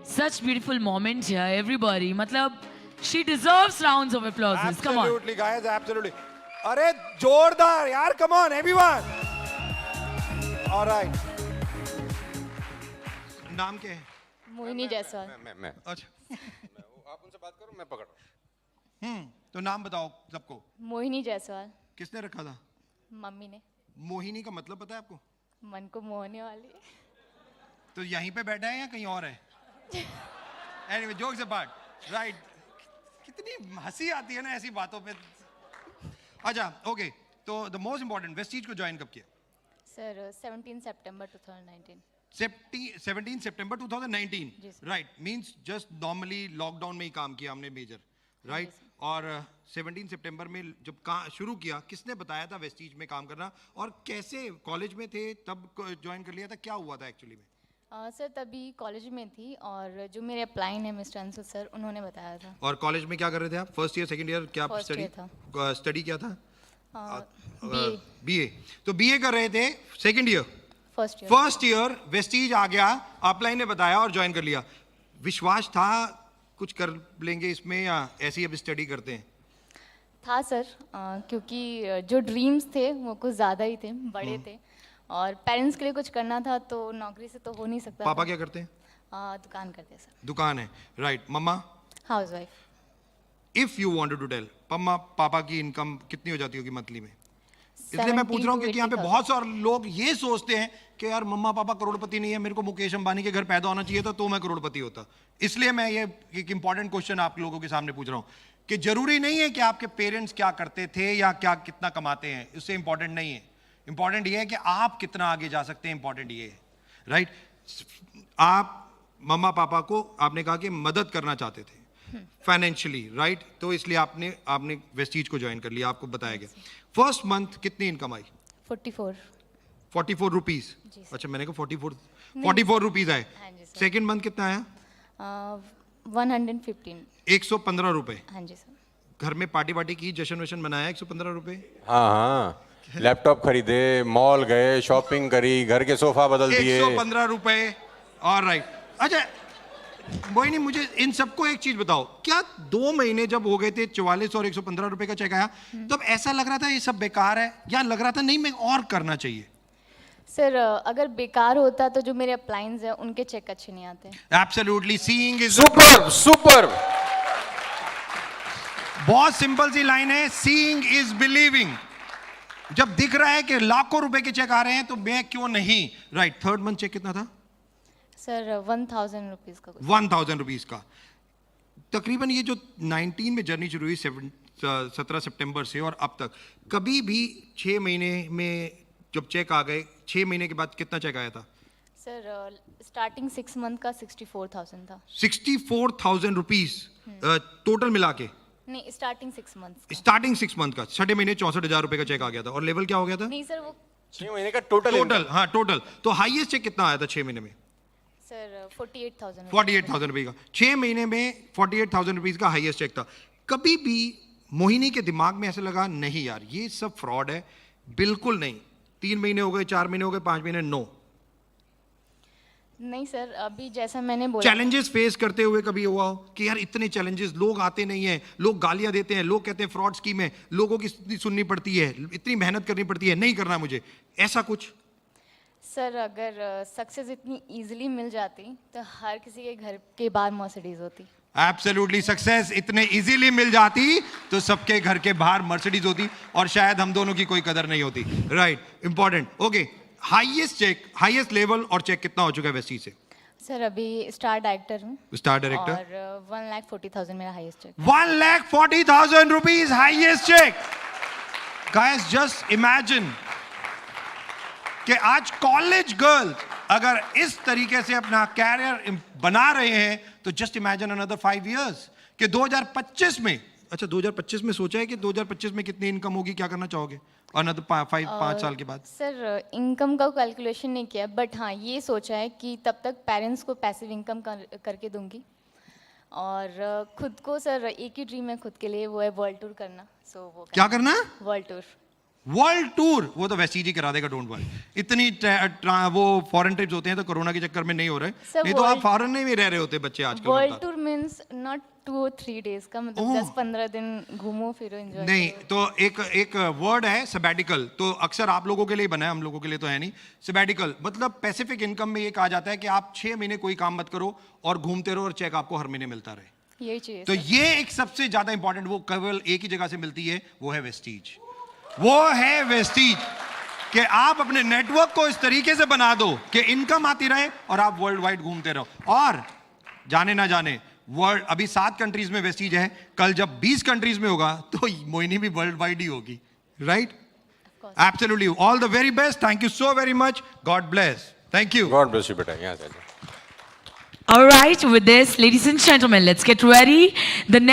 Such beautiful moment here, everybody. मतलब, she deserves rounds of applause. Come on. Absolutely, guys, absolutely. अरे जोरदार यार, come on, everyone. All right. नाम क्या है? मोहिनी जायसवाल। मैं अच्छा। आप उनसे बात करो, मैं पकड़ रहा हूँ। तो नाम बताओ सबको। मोहिनी जायसवाल। किसने रखा था? मम्मी ने। मोहिनी का मतलब पता है आपको? मन को मोहने वाली। तो यहीं पे बैठा है या कहीं और है? Anyway, jokes apart, right? कितनी हंसी आती है ना ऐसी बातों पे। अच्छा, ओके। तो द मोस्ट इम्पोर्टेंट, वेस्टीज को ज्वाइन कब किया? सर 17 सितंबर 2019। 17 सितंबर 2019, जी sir. Right? Means just normally lockdown में ही काम किया हमने मेजर, राइट? और 17 सितंबर में जब शुरू किया, किसने बताया था वेस्टीज में काम करना, और कैसे? कॉलेज में थे तब ज्वाइन कर लिया था? क्या हुआ था एक्चुअली में? सर तभी कॉलेज में थी और जो मेरे अप्लाइन है मिस्टर अंशु सर, उन्होंने बताया था। और कॉलेज में क्या कर रहे थे आप? फर्स्ट ईयर, सेकंड ईयर, क्या First स्टडी year था। स्टडी क्या था? बीए। बीए। तो बीए कर रहे थे, second year, first year. First year Vestige आ गया, अपलाइन ने बताया और ज्वाइन कर लिया। विश्वास था कुछ कर लेंगे इसमें, या ऐसी अब स्टडी करते हैं? था सर, क्योंकि जो ड्रीम्स थे वो कुछ ज़्यादा ही थे, बड़े थे, और पेरेंट्स के लिए कुछ करना था, तो नौकरी से तो हो नहीं सकता पापा था। क्या करते हैं? दुकान करते हैं सर। दुकान है, राइट? मम्मा? Housewife. If you wanted to tell, मम्मा पापा की इनकम कितनी हो जाती होगी मंथली में? इसलिए मैं पूछ रहा हूँ क्योंकि यहाँ पे बहुत सारे लोग ये सोचते हैं कि यार मम्मा पापा करोड़पति नहीं है, मेरे को मुकेश अंबानी के घर पैदा होना चाहिए था तो मैं करोड़पति होता। इसलिए मैं ये एक इंपॉर्टेंट क्वेश्चन आप लोगों के सामने पूछ रहा हूँ कि जरूरी नहीं है कि आपके पेरेंट्स क्या करते थे या क्या कितना कमाते हैं, उससे इंपॉर्टेंट नहीं है। इंपॉर्टेंट ये है कि आप कितना आगे जा सकते हैं, इंपॉर्टेंट ये है, राइट? आप मम्मा पापा को आपने कहा कि मदद करना चाहते थे फाइनेंशियली, राइट? तो इसलिए आपने वेस्टीज को ज्वाइन कर लिया, आपको बताया गया। फर्स्ट मंथ कितनी इनकम आई? 44 रुपीज। जी सर। अच्छा, मैंने कहा 44 रुपीज आए। हाँ जी सर। सेकेंड मंथ कितना आया? 115। 115 रुपए। हाँ जी सर। घर में पार्टी की, जश्न वशन मनाया? 115 रुपए। हाँ हाँ, लैपटॉप खरीदे, मॉल गए, शॉपिंग करी, घर के सोफा बदल दिए। 115 रुपए, और राइट। अच्छा मोहिनी, मुझे इन सबको एक चीज बताओ, क्या 2 महीने जब हो गए थे 44 और 115 रुपए का चेक आया, तब ऐसा लग रहा था ये सब बेकार है, या लग रहा था नहीं मैं और करना चाहिए? सर अगर बेकार होता तो जो मेरे अप्लाइंस हैं उनके चेक अच्छे नहीं आते। Absolutely, seeing is super. बहुत सिंपल सी लाइन है, सीइंग इज बिलीविंग। जब दिख रहा है कि लाखों रुपए के चेक आ रहे हैं तो मैं क्यों नहीं, राइट? थर्ड मंथ चेक कितना था? सर 1000 रुपीज़ का कुछ। 1000 रुपीज का। तकरीबन ये जो 19 में जर्नी शुरू हुई 17 सितंबर से और अब तक, कभी भी 6 महीने में जब चेक आ गए, 6 महीने के बाद कितना चेक आया था? सर स्टार्टिंग 6 मंथ का 64,000 था। 64,000 रुपीज टोटल मिला के? नहीं, स्टार्टिंग 6 मंथ। स्टार्टिंग 6 मंथ का 6 महीने 64,000 रुपए का चेक आ गया था। और लेवल क्या हो गया था? नहीं सर, वो 6 महीने का टोटल। हाँ, टोटल। तो हाईएस्ट चेक कितना आया था 6 महीने में? सर 48,000। 48,000 रुपए का 6 महीने में 48,000 रुपीज का हाईएस्ट चेक था। कभी भी मोहिनी के दिमाग में ऐसा लगा नहीं यार ये सब फ्रॉड है? बिल्कुल नहीं। 3 महीने हो गए, 4 महीने हो गए, 5 महीने, नो। नहीं सर, अभी जैसा मैंने बोला, चैलेंजेस फेस करते हुए कभी हुआ हो कि यार इतने चैलेंजेस, लोग आते नहीं हैं, लोग गालियां देते हैं, लोग कहते हैं फ्रॉड स्कीम है, लोगों की सुननी पड़ती है, इतनी मेहनत करनी पड़ती है, नहीं करना मुझे, ऐसा कुछ? सर अगर सक्सेस इतनी इजीली मिल जाती तो हर किसी के घर के बाहर मर्सिडीज होती। एब्सोल्युटली, सक्सेस इतने इजीली मिल जाती तो सबके घर के बाहर मर्सिडीज होती और शायद हम दोनों की कोई कदर नहीं होती, right? Important. Okay, highest check, highest level और चेक कितना हो चुका है वेस्टीज से? सर अभी स्टार डायरेक्टर हूँ। Star director. और 1,40,000 मेरा highest check. 1,40,000 rupees highest check. Guys just imagine कि आज कॉलेज गर्ल्स अगर इस तरीके से अपना कैरियर बना रहे हैं तो जस्ट इमेजिन अनदर 5 इयर्स कि 2025 में, अच्छा 2025 में सोचा है कि 2025 में कितनी इनकम होगी, क्या करना चाहोगे अनदर 5 साल के बाद? सर इनकम का कैलकुलेशन नहीं किया, बट हाँ ये सोचा है कि तब तक पेरेंट्स को पैसिव इनकम करके दूंगी, और खुद को सर एक ही ड्रीम है खुद के लिए, वो है वर्ल्ड टूर करना। सो वो क्या करना? World tour. वर्ल्ड टूर वो तो वेस्टीज ही करा देगा, डोंट वरी। इतनी वो फॉरेन ट्रिप्स होते हैं तो कोरोना के चक्कर में नहीं हो रहे, Sir, नहीं तो आप world- फॉरेन में भी रह रहे होते बच्चे आजकल। वर्ल्ड बता। Tour means not 2 or 3 days का, मतलब ओह। 10-15 दिन घूमो फिरो एंजॉय नहीं तो एक वर्ड है सबैटिकल, तो अक्सर आप लोगों के लिए बना है, हम लोगों के लिए तो है नहीं। सबैटिकल मतलब पैसिफिक इनकम में ये कहा जाता है कि आप 6 महीने कोई काम मत करो और घूमते रहो और चेक आपको हर महीने मिलता रहे। यही चाहिए तो sir। ये एक सबसे ज्यादा इंपॉर्टेंट, वो केवल एक ही जगह से मिलती है, वो है वेस्टीज। वो है वेस्टीज कि आप अपने नेटवर्क को इस तरीके से बना दो कि इनकम आती रहे और आप वर्ल्ड वाइड घूमते रहो। और जाने ना जाने वर्ल्ड, अभी 7 कंट्रीज में वेस्टीज है, कल जब 20 कंट्रीज में होगा तो मोहिनी भी वर्ल्ड वाइड ही होगी, right? Absolutely. All the very best, thank you so very much, God bless, thank you. God bless you बेटा, यहाँ से आ जाओ। All right, with this, ladies and gentlemen, let's get ready. The next